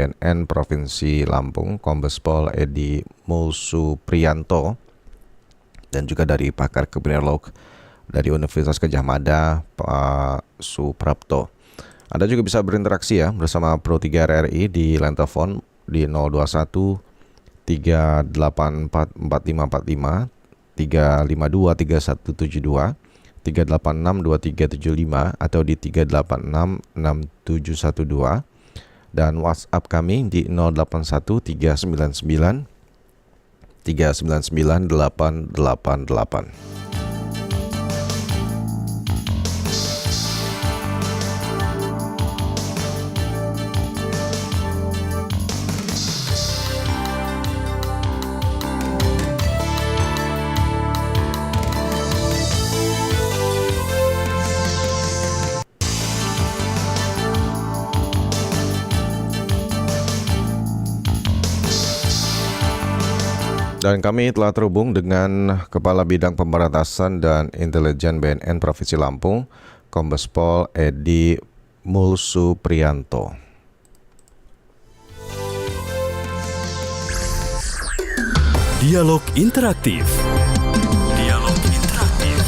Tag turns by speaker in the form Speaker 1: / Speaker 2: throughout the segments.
Speaker 1: BNN Provinsi Lampung, Kombes Pol Edi Mulsupriyanto, dan juga dari pakar kriminolog dari Universitas Gadjah Mada, Pak Suprapto. Anda juga bisa berinteraksi ya bersama Pro 3 RRI di line telepon di 021 384 4545, 352 3172, 386 2375 atau di 386 6712, dan WhatsApp kami di 081 399 399 888. Dan kami telah terhubung dengan Kepala Bidang Pemberantasan dan Intelijen BNN Provinsi Lampung, Kombes Pol Edi Mulsupriyanto.
Speaker 2: Dialog interaktif. Dialog interaktif.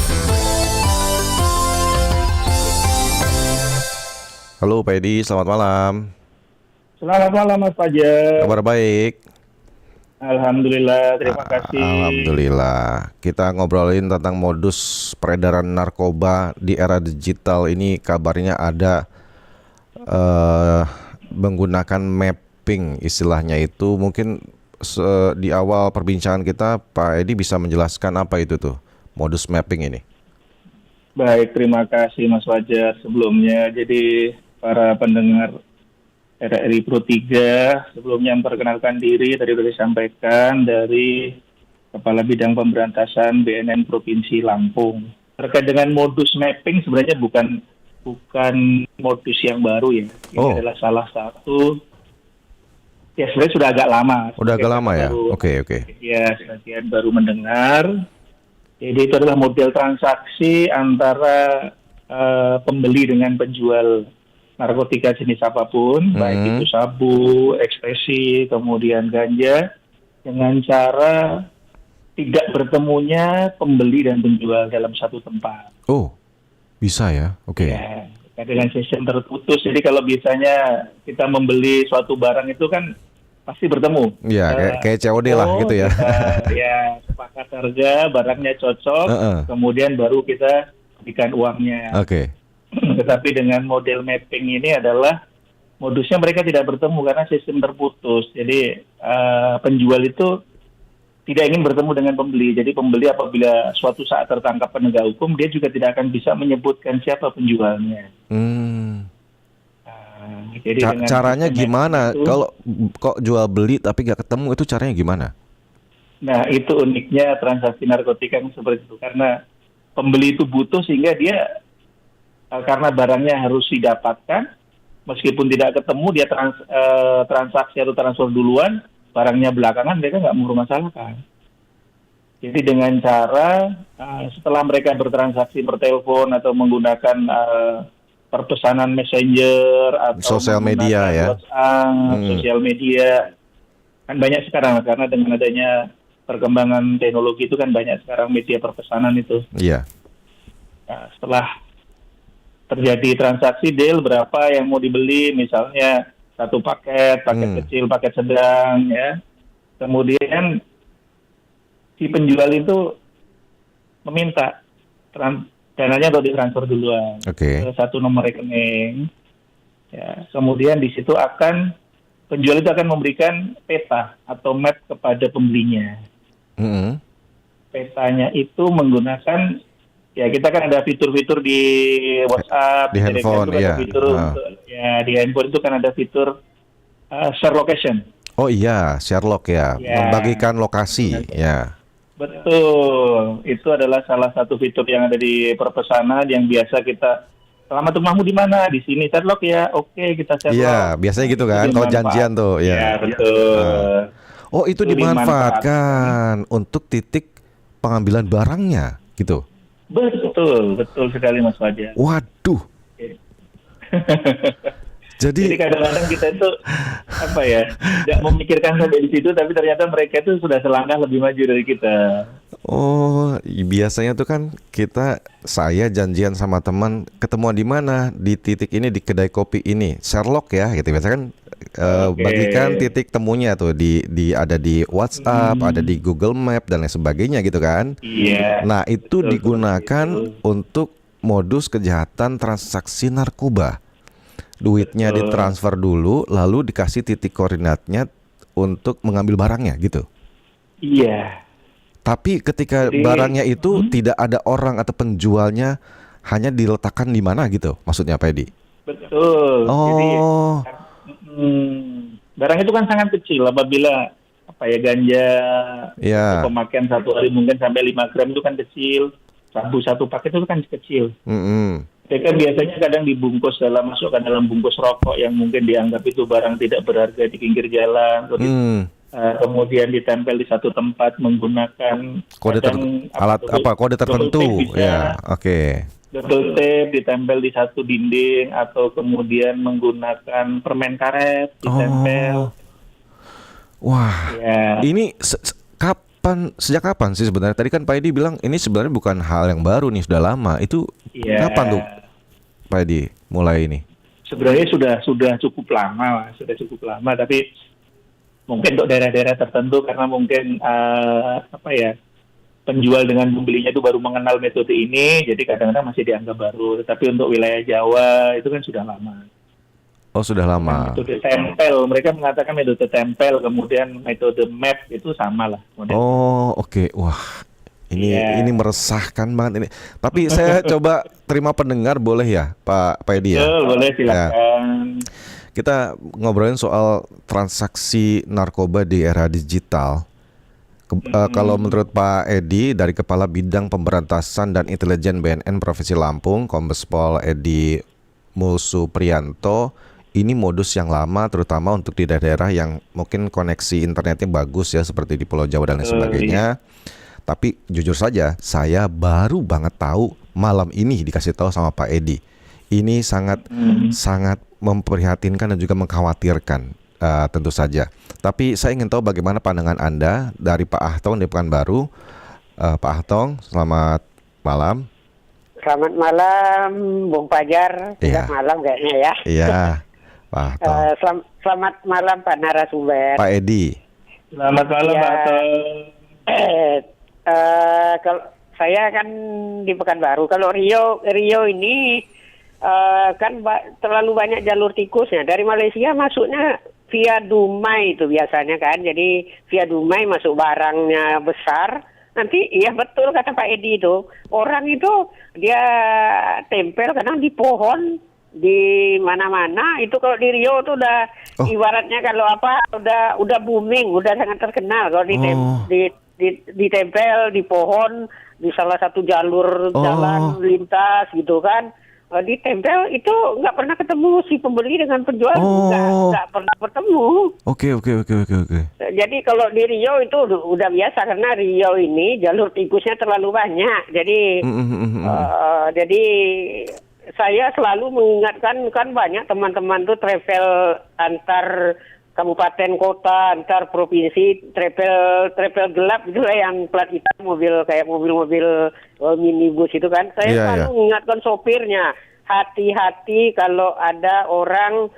Speaker 1: Halo Pak Edi, selamat malam.
Speaker 3: Selamat malam Mas Fajar.
Speaker 1: Kabar baik?
Speaker 3: Alhamdulillah, terima kasih.
Speaker 1: Alhamdulillah. Kita ngobrolin tentang modus peredaran narkoba di era digital ini. Kabarnya ada menggunakan mapping, istilahnya itu. Mungkin di awal perbincangan kita Pak Edi bisa menjelaskan apa itu tuh modus mapping ini.
Speaker 3: Baik, terima kasih Mas Fajar sebelumnya. Jadi para pendengar RRI Pro 3, sebelumnya memperkenalkan diri, tadi sudah disampaikan dari Kepala Bidang Pemberantasan BNN Provinsi Lampung. Terkait dengan modus mapping sebenarnya bukan modus yang baru ya. Ini adalah salah satu, ya sebenarnya sudah agak lama.
Speaker 1: Udah agak lama ya? Oke.
Speaker 3: Ya, sebagian baru mendengar. Jadi itu adalah model transaksi antara pembeli dengan penjual narkotika jenis apapun, baik itu sabu, ekstasi, kemudian ganja, dengan cara tidak bertemunya pembeli dan penjual dalam satu tempat.
Speaker 1: Oh, bisa ya? Oke.
Speaker 3: Ya, dengan sistem terputus. Jadi kalau biasanya kita membeli suatu barang itu kan pasti bertemu.
Speaker 1: Iya, kayak COD lah gitu ya.
Speaker 3: Ya, sepakat harga, barangnya cocok, kemudian baru kita berikan uangnya.
Speaker 1: Oke.
Speaker 3: Tetapi dengan model mapping ini adalah modusnya mereka tidak bertemu karena sistem terputus. Jadi penjual itu tidak ingin bertemu dengan pembeli. Jadi pembeli apabila suatu saat tertangkap penegak hukum, dia juga tidak akan bisa menyebutkan siapa penjualnya. Jadi
Speaker 1: caranya gimana? Kalau kok jual beli tapi nggak ketemu, itu caranya gimana?
Speaker 3: Nah, itu uniknya transaksi narkotika yang seperti itu. Karena pembeli itu butuh sehingga dia karena barangnya harus didapatkan, meskipun tidak ketemu, dia transaksi atau transfer duluan, barangnya belakangan, mereka nggak mempermasalahkan. Jadi dengan cara setelah mereka bertransaksi per telepon atau menggunakan perpesanan messenger atau
Speaker 1: sosial media ya,
Speaker 3: WhatsApp, sosial media, kan banyak sekarang karena dengan adanya perkembangan teknologi itu kan banyak sekarang media perpesanan itu.
Speaker 1: Iya.
Speaker 3: Nah, setelah terjadi transaksi deal berapa yang mau dibeli, misalnya satu paket kecil, paket sedang, ya. Kemudian si penjual itu meminta dananya untuk ditransfer duluan ke satu nomor rekening. Ya, kemudian di situ penjual itu akan memberikan peta atau map kepada pembelinya. Petanya itu menggunakan, ya kita kan ada fitur-fitur di WhatsApp,
Speaker 1: di handphone, ya.
Speaker 3: Di handphone itu kan ada fitur share location.
Speaker 1: Oh iya, share log ya, membagikan lokasi, ya.
Speaker 3: Betul, itu adalah salah satu fitur yang ada di perpesanan yang biasa kita, selamat rumahmu di mana? Di sini, share log ya, oke kita share log.
Speaker 1: Iya, biasanya gitu kan, kalau janjian tuh.
Speaker 3: Ya, betul.
Speaker 1: Oh itu dimanfaatkan untuk titik pengambilan barangnya, gitu.
Speaker 3: Betul sekali Mas Fajar.
Speaker 1: Waduh.
Speaker 3: Jadi kadang-kadang kita itu apa ya, nggak memikirkan sampai di situ, tapi ternyata mereka itu sudah selangkah lebih maju dari kita.
Speaker 1: Oh, biasanya tuh kan saya janjian sama teman ketemuan di mana, di titik ini, di kedai kopi ini, Sherlock ya, gitu. Biasanya kan
Speaker 3: Oke.
Speaker 1: bagikan titik temunya tuh ada di WhatsApp, ada di Google Map dan lain sebagainya gitu kan.
Speaker 3: Iya.
Speaker 1: Nah, itu
Speaker 3: Betul,
Speaker 1: digunakan
Speaker 3: betul.
Speaker 1: untuk modus kejahatan transaksi narkoba. Duitnya
Speaker 3: Betul.
Speaker 1: ditransfer dulu, lalu dikasih titik koordinatnya untuk mengambil barangnya gitu.
Speaker 3: Iya.
Speaker 1: Tapi ketika
Speaker 3: Jadi,
Speaker 1: barangnya itu tidak ada orang atau penjualnya, hanya diletakkan di mana gitu, maksudnya Pak Edi?
Speaker 3: betul. Jadi
Speaker 1: Oh,
Speaker 3: barang itu kan sangat kecil apabila apa ya, ganja
Speaker 1: ya.
Speaker 3: untuk pemakaian satu hari mungkin sampai 5 gram itu kan kecil. Sabu satu paket itu kan kecil.
Speaker 1: Mm-mm.
Speaker 3: Mereka biasanya kadang dibungkus masukkan dalam bungkus rokok yang mungkin dianggap itu barang tidak berharga di pinggir jalan. Terus kemudian ditempel di satu tempat menggunakan
Speaker 1: kode tertentu, ya, oke.
Speaker 3: double tape ditempel di satu dinding, atau kemudian menggunakan permen karet ditempel.
Speaker 1: Wah,
Speaker 3: Ya,
Speaker 1: ini sejak kapan sih sebenarnya? Tadi kan Pak Edi bilang ini sebenarnya bukan hal yang baru nih, sudah lama. Itu
Speaker 3: ya.
Speaker 1: kapan tuh Pak Edi mulai ini?
Speaker 3: Sebenarnya sudah cukup lama, tapi mungkin untuk daerah-daerah tertentu karena mungkin penjual dengan pembelinya itu baru mengenal metode ini, jadi kadang-kadang masih dianggap baru. Tapi untuk wilayah Jawa itu kan sudah lama.
Speaker 1: Oh, sudah lama.
Speaker 3: Metode tempel, mereka mengatakan metode tempel, kemudian metode map itu sama lah.
Speaker 1: Oh, oke. Wah, ini meresahkan banget ini. Tapi saya coba terima pendengar, boleh ya Pak Edi ya?
Speaker 3: Boleh, silakan.
Speaker 1: Ya. Kita ngobrolin soal transaksi narkoba di era digital. Kalau menurut Pak Edi, dari Kepala Bidang Pemberantasan dan Intelijen BNN Provinsi Lampung, Kombes Pol Edi Mulsupriyanto, ini modus yang lama, terutama untuk di daerah yang mungkin koneksi internetnya bagus ya, seperti di Pulau Jawa dan lain sebagainya. Tapi jujur saja, saya baru banget tahu malam ini dikasih tahu sama Pak Edi. Ini sangat memprihatinkan dan juga mengkhawatirkan, tentu saja. Tapi saya ingin tahu bagaimana pandangan Anda dari Pak Ahtong di Pekanbaru. Pak Ahtong, selamat malam.
Speaker 4: Selamat malam, Bung Fajar.
Speaker 1: Iya.
Speaker 4: Selamat malam kayaknya ya.
Speaker 1: Iya, Pak Ahtong.
Speaker 4: Selamat malam Pak narasumber.
Speaker 1: Pak Edi.
Speaker 3: Selamat malam,
Speaker 4: Ya.
Speaker 3: Pak Ato.
Speaker 4: Kalau saya kan di Pekanbaru. Kalau Rio ini kan terlalu banyak jalur tikusnya. Dari Malaysia masuknya via Dumai itu biasanya kan. Jadi via Dumai masuk barangnya besar. Nanti iya betul kata Pak Edi itu. Orang itu dia tempel kadang di pohon, di mana-mana. Itu kalau di Rio tuh udah ibaratnya kalau udah booming, udah sangat terkenal kalau ditempel di pohon, di salah satu jalur jalan lintas gitu kan. Ditempel itu nggak pernah ketemu si pembeli dengan penjual, nggak pernah bertemu.
Speaker 1: Oke.
Speaker 4: Jadi kalau di Rio itu udah biasa karena Rio ini jalur tikusnya terlalu banyak. Jadi saya selalu mengingatkan, kan banyak teman-teman tuh travel antar kabupaten kota, antar provinsi, travel gelap itulah yang plat hitam, kayak mobil-mobil minibus itu kan. Saya selalu mengingatkan sopirnya, hati-hati kalau ada orang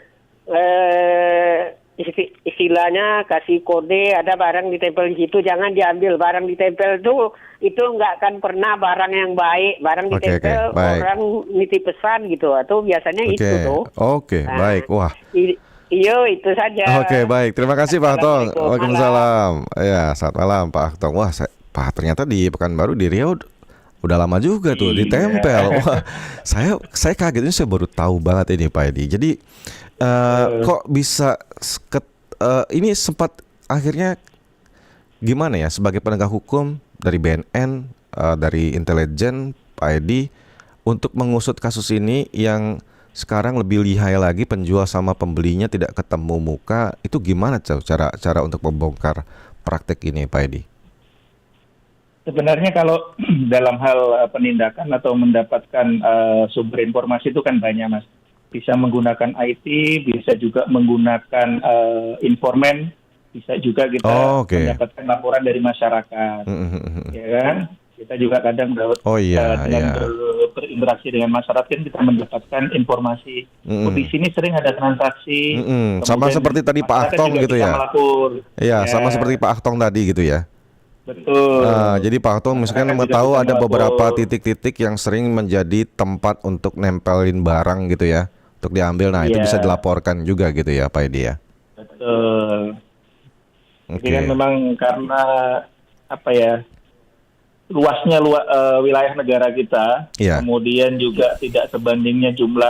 Speaker 4: istilahnya kasih kode ada barang ditempel di situ, jangan diambil. Barang ditempel itu nggak akan pernah barang yang baik. Barang ditempel orang nitip pesan gitu, atau biasanya itu tuh.
Speaker 1: Baik. Wah.
Speaker 4: Iyo, itu saja.
Speaker 1: Oke, baik. Terima kasih Pak Ahtong. Waalaikumsalam. Ya, selamat malam Pak Ahtong. Wah, ternyata di Pekanbaru, di Riau udah lama juga tuh ditempel. Wah, saya kaget, ini saya baru tahu banget ini Pak Edi. Jadi kok bisa ini sempat akhirnya gimana ya sebagai penegak hukum dari BNN, dari intelijen Pak Edi, untuk mengusut kasus ini yang sekarang lebih lihai lagi, penjual sama pembelinya tidak ketemu muka. Itu gimana cara untuk membongkar praktek ini Pak Edi?
Speaker 3: Sebenarnya kalau dalam hal penindakan atau mendapatkan sumber informasi itu kan banyak, Mas. bisa menggunakan IT, bisa juga menggunakan informan, bisa juga kita mendapatkan laporan dari masyarakat, ya kan? Kita juga kadang dengan berinteraksi dengan masyarakat kan kita mendapatkan informasi. Di sini sering ada transaksi.
Speaker 1: Sama seperti tadi Pak Ahtong gitu ya. Iya, sama seperti Pak Ahtong tadi gitu ya.
Speaker 3: Betul.
Speaker 1: Jadi Pak Ahtong misalkan tahu ada beberapa titik-titik yang sering menjadi tempat untuk nempelin barang gitu ya, untuk diambil. Nah itu bisa dilaporkan juga gitu ya Pak Edi ya.
Speaker 3: Betul. Jadi kan memang karena luasnya wilayah negara kita, kemudian juga tidak sebandingnya jumlah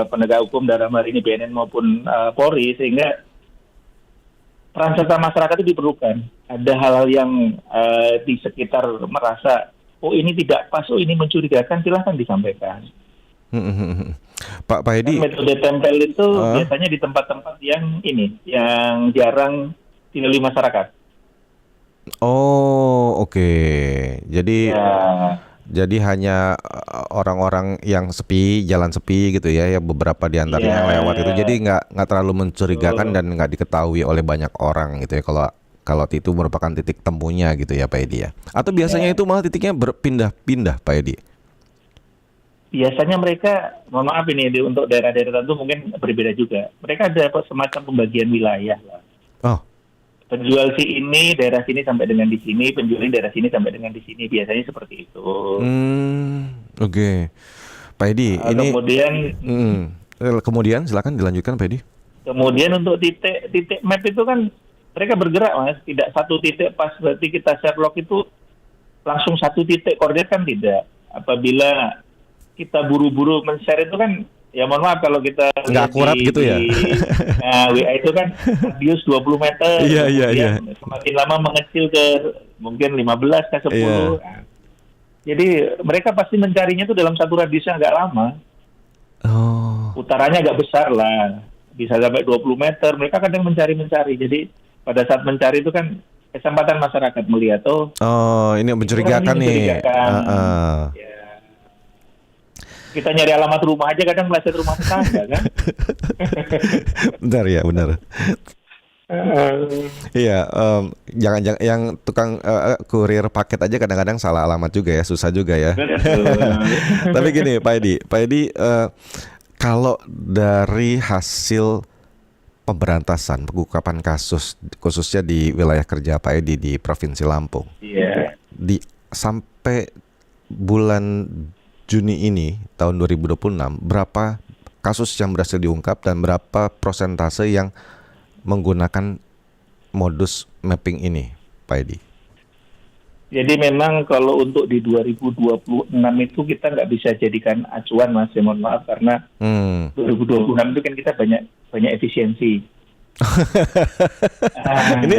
Speaker 3: penegak hukum dalam hal ini BNN maupun Polri, sehingga peran serta masyarakat itu diperlukan. Ada hal-hal yang di sekitar merasa, oh ini tidak pas, oh ini mencurigakan, silahkan disampaikan.
Speaker 1: Pak Edi,
Speaker 3: metode tempel itu biasanya di tempat-tempat yang jarang dilalui masyarakat.
Speaker 1: Oh, oke. Jadi hanya orang-orang yang sepi, jalan sepi gitu ya, beberapa di antaranya yang lewat itu. Jadi nggak terlalu mencurigakan dan nggak diketahui oleh banyak orang gitu ya. Kalau itu merupakan titik temunya gitu ya Pak Edi ya. Atau biasanya itu malah titiknya berpindah-pindah Pak Edi.
Speaker 3: Biasanya mereka, mohon maaf ini untuk daerah-daerah tertentu mungkin berbeda juga. Mereka ada semacam pembagian wilayah lah.
Speaker 1: Oh.
Speaker 3: Penjual si ini daerah sini sampai dengan di sini, penjual ini daerah sini sampai dengan di sini, biasanya seperti itu.
Speaker 1: Oke. Pak Edi, ini kemudian silakan dilanjutkan Pak Edi.
Speaker 3: Kemudian untuk titik map itu kan mereka bergerak Mas, tidak satu titik pas berarti kita Sherlock itu langsung satu titik koordinat kan tidak. Apabila kita buru-buru men-share itu kan, ya mohon maaf kalau kita
Speaker 1: nggak akurat gitu ya.
Speaker 3: WA itu kan radius 20 meter.
Speaker 1: Iya.
Speaker 3: Semakin lama mengecil ke mungkin 15 ke 10. Nah, jadi mereka pasti mencarinya itu dalam satu radius yang agak lama. Utarannya agak besar lah. Bisa sampai 20 meter. Mereka kadang mencari. Jadi pada saat mencari itu kan kesempatan masyarakat melihat
Speaker 1: ini mencurigakan nih.
Speaker 3: Kita nyari alamat rumah aja kadang meleset rumah tetangga kan.
Speaker 1: Benar. Iya, jangan yang tukang kurir paket aja kadang-kadang salah alamat juga ya, susah juga ya. Tapi gini Pak Edi, kalau dari hasil pemberantasan pengungkapan kasus khususnya di wilayah kerja Pak Edi di Provinsi Lampung, sampai bulan Juni ini tahun 2026 berapa kasus yang berhasil diungkap dan berapa persentase yang menggunakan modus mapping ini Pak Edi?
Speaker 3: Jadi memang kalau untuk di 2026 itu kita nggak bisa jadikan acuan Mas, ya mohon maaf karena 2026 itu kan kita banyak efisiensi.
Speaker 1: Ini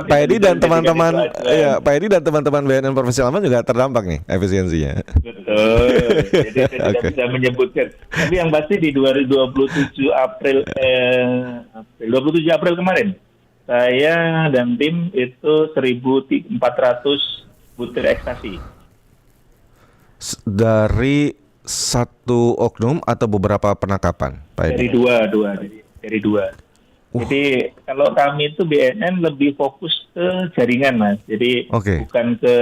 Speaker 1: Pak Edi dan teman-teman Pak Edi dan teman-teman BNN Provinsi Lampung juga terdampak nih efisiensinya.
Speaker 3: Betul. Jadi saya tidak bisa menyebutkan. Tapi yang pasti di 27 April kemarin saya dan tim itu 1.400 butir ekstasi.
Speaker 1: Dari satu oknum atau beberapa penangkapan Pak Edi?
Speaker 3: Dari dua. Jadi kalau kami itu BNN lebih fokus ke jaringan Mas. Jadi bukan ke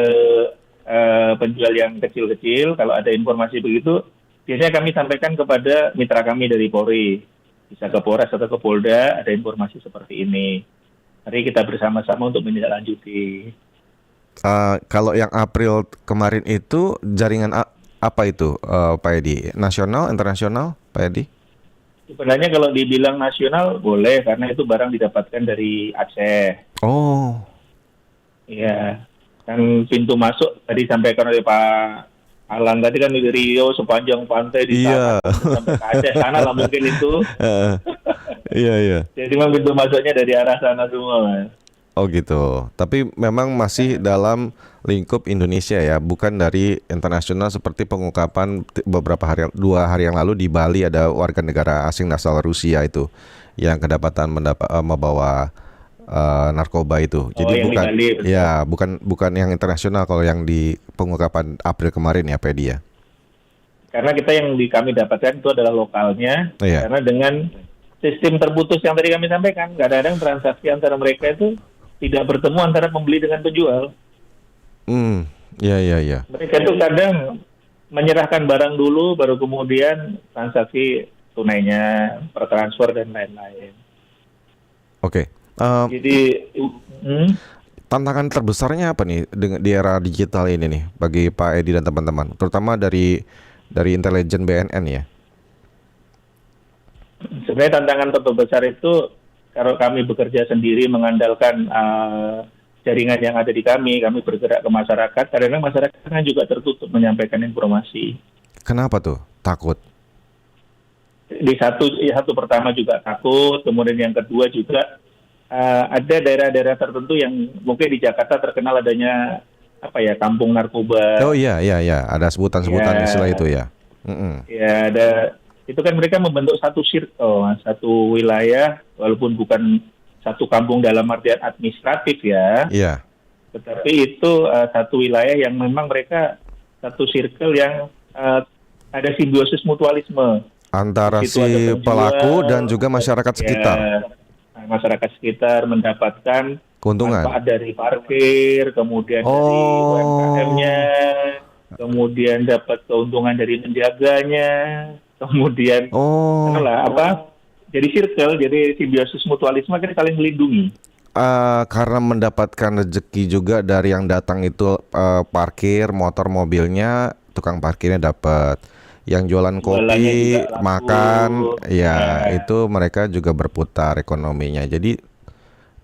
Speaker 3: penjual yang kecil-kecil. Kalau ada informasi begitu, biasanya kami sampaikan kepada mitra kami dari Polri. Bisa ke Polres atau ke Polda, ada informasi seperti ini. Mari kita bersama-sama untuk menindaklanjuti.
Speaker 1: Kalau yang April kemarin itu jaringan apa itu Pak Edi? Nasional, internasional Pak Edi?
Speaker 3: Sebenarnya kalau dibilang nasional boleh karena itu barang didapatkan dari Aceh.
Speaker 1: Oh.
Speaker 3: Iya. Kan pintu masuk tadi sampaikan oleh Pak Alan tadi kan di Rio sepanjang pantai di sana sampai ke Aceh sana lah mungkin itu.
Speaker 1: Iya.
Speaker 3: Jadi memang pintu masuknya dari arah sana semua Mas.
Speaker 1: Oh gitu. Tapi memang masih dalam lingkup Indonesia ya, bukan dari internasional seperti pengungkapan beberapa hari 2 hari yang lalu di Bali ada warga negara asing asal Rusia itu yang kedapatan membawa narkoba itu. Jadi bukan
Speaker 3: Bali,
Speaker 1: ya, bukan yang internasional kalau yang di pengungkapan April kemarin ya Pak Edi ya.
Speaker 3: karena yang kami dapatkan itu adalah lokalnya,
Speaker 1: Iya.
Speaker 3: karena dengan sistem terputus yang tadi kami sampaikan, kadang-kadang transaksi antara mereka itu tidak bertemu antara pembeli dengan penjual.
Speaker 1: Iya.
Speaker 3: Mereka itu kadang menyerahkan barang dulu, baru kemudian transaksi tunainya, per transfer dan lain-lain.
Speaker 1: Oke.
Speaker 3: Jadi,
Speaker 1: Tantangan terbesarnya apa nih di era digital ini nih bagi Pak Edi dan teman-teman, terutama dari intelijen BNN ya?
Speaker 3: sebenarnya tantangan terbesar itu kalau kami bekerja sendiri mengandalkan jaringan yang ada di kami bergerak ke masyarakat, kadang-kadang masyarakat kan juga tertutup menyampaikan informasi.
Speaker 1: Kenapa tuh? Takut?
Speaker 3: Di satu pertama juga takut, kemudian yang kedua juga ada daerah-daerah tertentu yang mungkin di Jakarta terkenal adanya kampung narkoba.
Speaker 1: Oh iya, ada sebutan-sebutan istilah itu ya.
Speaker 3: Ya, ada. Itu kan mereka membentuk satu circle, satu wilayah, walaupun bukan satu kampung dalam artian administratif ya.
Speaker 1: Iya.
Speaker 3: Tetapi itu satu wilayah yang memang mereka satu circle yang ada simbiosis mutualisme.
Speaker 1: Antara
Speaker 3: Di situ
Speaker 1: si
Speaker 3: ada penjual,
Speaker 1: pelaku dan juga masyarakat sekitar.
Speaker 3: Masyarakat sekitar mendapatkan
Speaker 1: Keuntungan.
Speaker 3: manfaat dari parkir, kemudian dari UMKM-nya, kemudian dapat keuntungan dari menjaganya, kemudian jadi circle, jadi simbiosis mutualisme kan saling melindungi.
Speaker 1: Karena mendapatkan rezeki juga dari yang datang itu parkir motor mobilnya, tukang parkirnya dapat. Yang jualan kopi, makan, itu mereka juga berputar ekonominya. Jadi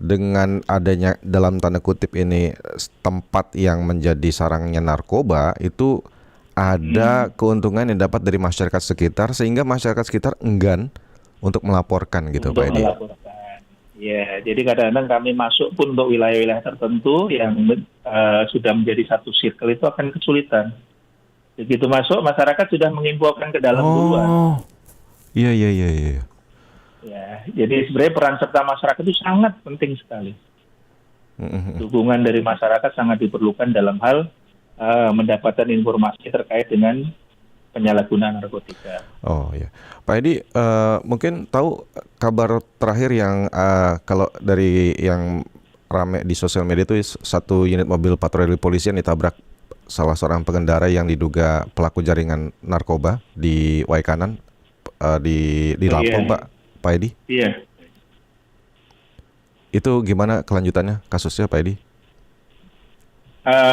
Speaker 1: dengan adanya dalam tanda kutip ini tempat yang menjadi sarangnya narkoba, itu ada keuntungan yang dapat dari masyarakat sekitar sehingga masyarakat sekitar enggan untuk melaporkan gitu, Pak Edi.
Speaker 3: Ya, jadi kadang-kadang kami masuk pun untuk wilayah-wilayah tertentu yang sudah menjadi satu circle itu akan kesulitan. Begitu masuk, masyarakat sudah menginfokan ke dalam duluan.
Speaker 1: Iya.
Speaker 3: Ya, jadi sebenarnya peran serta masyarakat itu sangat penting sekali. Dukungan dari masyarakat sangat diperlukan dalam hal mendapatkan informasi terkait dengan penyalahgunaan narkotika.
Speaker 1: Oh ya, Pak Edi, mungkin tahu kabar terakhir yang kalau dari yang rame di sosial media itu satu unit mobil patroli polisi yang ditabrak salah seorang pengendara yang diduga pelaku jaringan narkoba di Waikanan di Lampung, Pak Edi.
Speaker 3: Iya.
Speaker 1: Itu gimana kelanjutannya kasusnya, Pak Edi?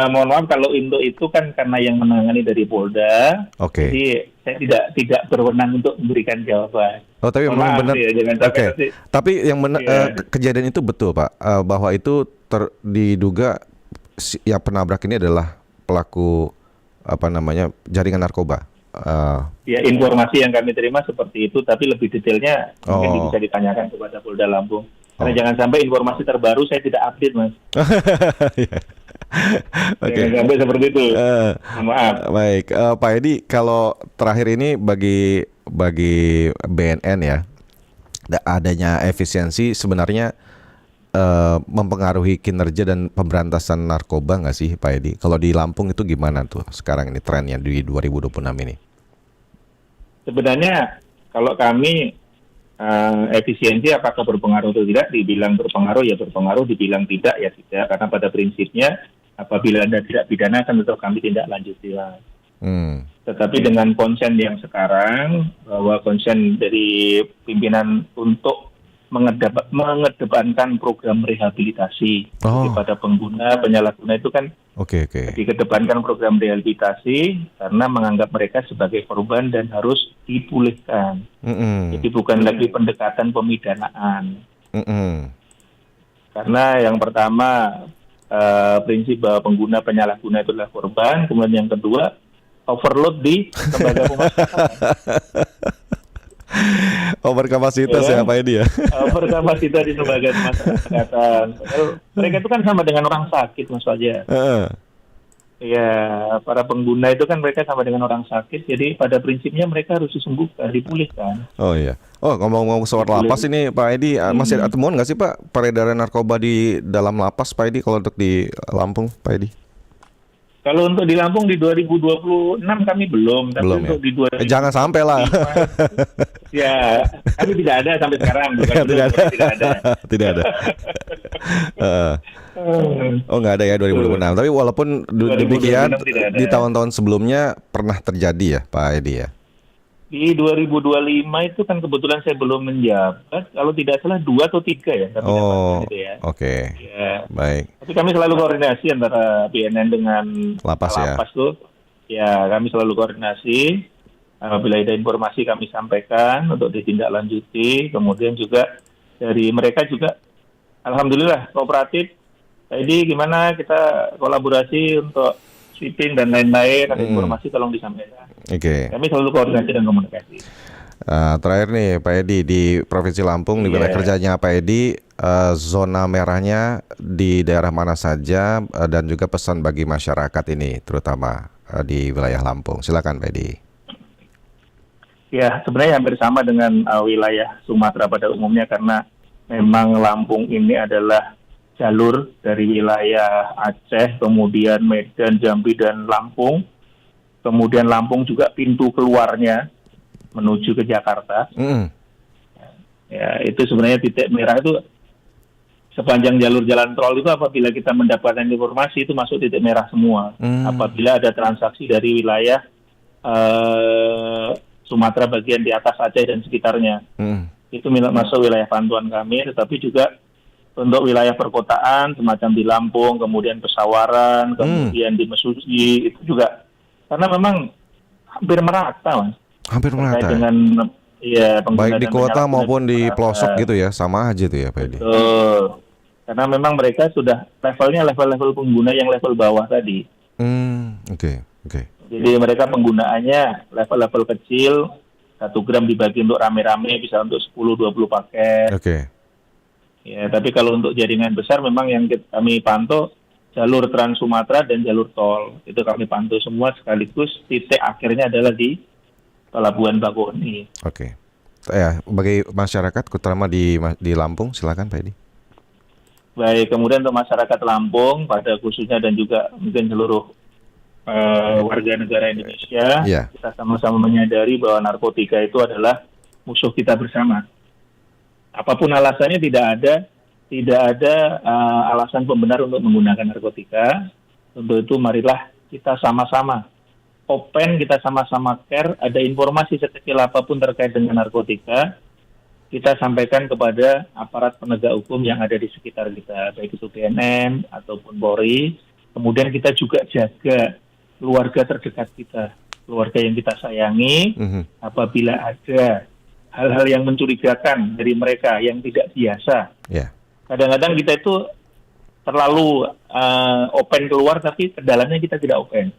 Speaker 3: Mohon maaf kalau untuk itu kan karena yang menangani dari Polda.
Speaker 1: Oke.
Speaker 3: Jadi saya tidak berwenang untuk memberikan jawaban.
Speaker 1: Oh, tapi memang benar.
Speaker 3: Oke.
Speaker 1: Tapi yang kejadian itu betul, Pak, bahwa itu diduga yang penabrak ini adalah pelaku jaringan narkoba.
Speaker 3: Ya, informasi yang kami terima seperti itu, tapi lebih detailnya mungkin bisa ditanyakan kepada Polda Lampung. Karena jangan sampai informasi terbaru saya tidak update, Mas. Jangan sampai seperti itu. Maaf.
Speaker 1: Baik, Pak Edi, kalau terakhir ini bagi BNN ya, adanya efisiensi sebenarnya mempengaruhi kinerja dan pemberantasan narkoba nggak sih, Pak Edi? Kalau di Lampung itu gimana tuh sekarang ini trennya di 2026 ini?
Speaker 3: Sebenarnya kalau kami efisiensi apakah berpengaruh atau tidak, dibilang berpengaruh ya berpengaruh, dibilang tidak ya tidak, karena pada prinsipnya apabila Anda tidak pidana kan tetap kami tindak lanjuti lah. Tetapi dengan konsen yang sekarang, bahwa konsen dari pimpinan untuk mengedepankan program rehabilitasi kepada pengguna, penyalahguna itu kan dikedepankan program rehabilitasi karena menganggap mereka sebagai korban dan harus dipulihkan. Jadi bukan lagi pendekatan pemidanaan. Karena yang pertama prinsip bahwa pengguna penyalahguna itu adalah korban, kemudian yang kedua overload di lembaga pemasyarakatan.
Speaker 1: Overkapasitas ya Pak Edi ya.
Speaker 3: Overkapasitas di lembaga pemasyarakatan. Mereka itu kan sama dengan orang sakit, Mas Fajar. Ya, para pengguna itu kan mereka sama dengan orang sakit. Jadi pada prinsipnya mereka harus disembuhkan, dipulihkan.
Speaker 1: Oh iya. Oh, ngomong-ngomong soal lapas ini Pak Edi, masih ada temuan nggak sih Pak peredaran narkoba di dalam lapas, Pak Edi, kalau untuk di Lampung, Pak Edi?
Speaker 3: Kalau untuk di Lampung di 2026 kami belum, tapi
Speaker 1: Belum
Speaker 3: untuk
Speaker 1: ya?
Speaker 3: di 2025
Speaker 1: Jangan sampai lah.
Speaker 3: ya, kami tidak ada sampai sekarang. Bukan belum,
Speaker 1: Tidak ada.
Speaker 3: tidak ada.
Speaker 1: Tidak ada. Oh, nggak ada ya 2026. Tapi walaupun
Speaker 3: 2026
Speaker 1: demikian
Speaker 3: tidak ada.
Speaker 1: di tahun-tahun sebelumnya pernah terjadi ya Pak Edi ya.
Speaker 3: Di 2025 itu kan kebetulan saya belum menjabat, kalau tidak salah 2 atau 3 ya. Tapi
Speaker 1: Oh,
Speaker 3: gitu ya.
Speaker 1: oke.
Speaker 3: Ya.
Speaker 1: Baik.
Speaker 3: Tapi kami selalu koordinasi antara BNN dengan
Speaker 1: Lapas ya.
Speaker 3: tuh. Ya, kami selalu koordinasi. Apabila ada informasi kami sampaikan untuk ditindaklanjuti. Kemudian juga dari mereka juga, alhamdulillah kooperatif. Jadi gimana kita kolaborasi untuk sweeping dan lain-lain, ada informasi tolong disampaikan.
Speaker 1: Oke.
Speaker 3: Kami selalu koordinasi dan komunikasi.
Speaker 1: Terakhir nih Pak Edi, di Provinsi Lampung di wilayah kerjanya Pak Edi, zona merahnya di daerah mana saja, dan juga pesan bagi masyarakat ini terutama di wilayah Lampung. Silakan Pak Edi.
Speaker 3: Ya, sebenarnya hampir sama dengan wilayah Sumatera pada umumnya, karena memang Lampung ini adalah jalur dari wilayah Aceh, kemudian Medan, Jambi, dan Lampung. Kemudian Lampung juga pintu keluarnya menuju ke Jakarta. Ya, itu sebenarnya titik merah itu sepanjang jalur jalan tol itu, apabila kita mendapatkan informasi itu masuk titik merah semua. Apabila ada transaksi dari wilayah Sumatera bagian di atas Aceh dan sekitarnya, itu masuk wilayah pantauan kami. Tetapi juga untuk wilayah perkotaan semacam di Lampung, kemudian Pesawaran, kemudian di Mesuji, itu juga karena memang hampir merata, Mas.
Speaker 1: Hampir merata.
Speaker 3: Dengan ya,
Speaker 1: baik di kota maupun di
Speaker 3: merata.
Speaker 1: Pelosok gitu ya, sama aja tuh ya Pak Edi.
Speaker 3: Betul. Karena memang mereka sudah levelnya level-level pengguna yang level bawah tadi.
Speaker 1: Oke.
Speaker 3: Jadi mereka penggunaannya level-level kecil, 1 gram dibagi untuk rame-rame bisa untuk 10-20 paket.
Speaker 1: Oke.
Speaker 3: Ya, tapi kalau untuk jaringan besar memang yang kami pantau jalur Trans Sumatera dan jalur tol. Itu kami pantau semua sekaligus titik akhirnya adalah di Pelabuhan Bakauheni.
Speaker 1: Oke. Ya, bagi masyarakat terutama di Lampung, silakan Pak Edi.
Speaker 3: Baik, kemudian untuk masyarakat Lampung pada khususnya dan juga mungkin seluruh warga negara Indonesia, kita sama-sama menyadari bahwa narkotika itu adalah musuh kita bersama. Apapun alasannya, tidak ada alasan pembenar untuk menggunakan narkotika. Untuk itu marilah kita sama-sama open, kita sama-sama care. Ada informasi sekecil apapun terkait dengan narkotika, kita sampaikan kepada aparat penegak hukum yang ada di sekitar kita, baik itu BNN ataupun Polri. Kemudian kita juga jaga keluarga terdekat kita, keluarga yang kita sayangi. Apabila ada hal-hal yang mencurigakan dari mereka yang tidak biasa, kadang-kadang kita itu terlalu open keluar, tapi ke dalamnya kita tidak open.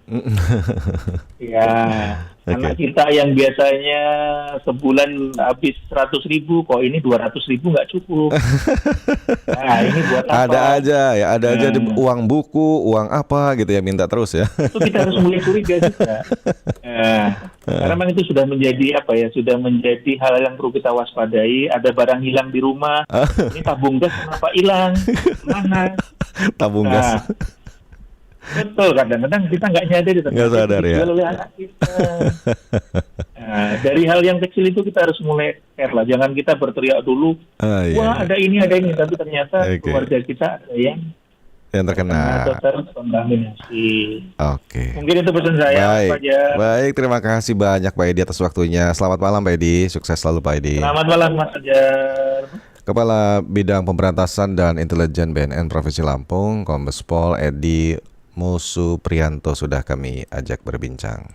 Speaker 3: Anak kita yang biasanya sebulan habis 100.000, kok ini 200.000 nggak cukup. Nah, ini buat apa?
Speaker 1: Ada aja uang buku, uang apa gitu ya, minta terus ya.
Speaker 3: Itu kita harus mulai curiga juga. Karena memang itu sudah menjadi sudah menjadi hal yang perlu kita waspadai. Ada barang hilang di rumah. Ini tabung gas kenapa hilang? Mana?
Speaker 1: Tabung gas.
Speaker 3: Betul, kadang-kadang kita nggak sadar
Speaker 1: ya.
Speaker 3: Oleh anak kita. Dari hal yang kecil itu kita harus mulai care lah. Jangan kita berteriak dulu, wah ada ini, tapi ternyata keluarga kita ada yang
Speaker 1: terkena
Speaker 3: terkontaminasi.
Speaker 1: Oke.
Speaker 3: Mungkin itu pesan saya.
Speaker 1: Baik, terima kasih banyak Pak Edi atas waktunya. Selamat malam Pak Edi, sukses selalu Pak Edi.
Speaker 3: Selamat malam Mas Fajar.
Speaker 1: Kepala Bidang Pemberantasan dan Intelijen BNN Provinsi Lampung, Kombes Pol Edi Mosu Priyanto sudah kami ajak berbincang.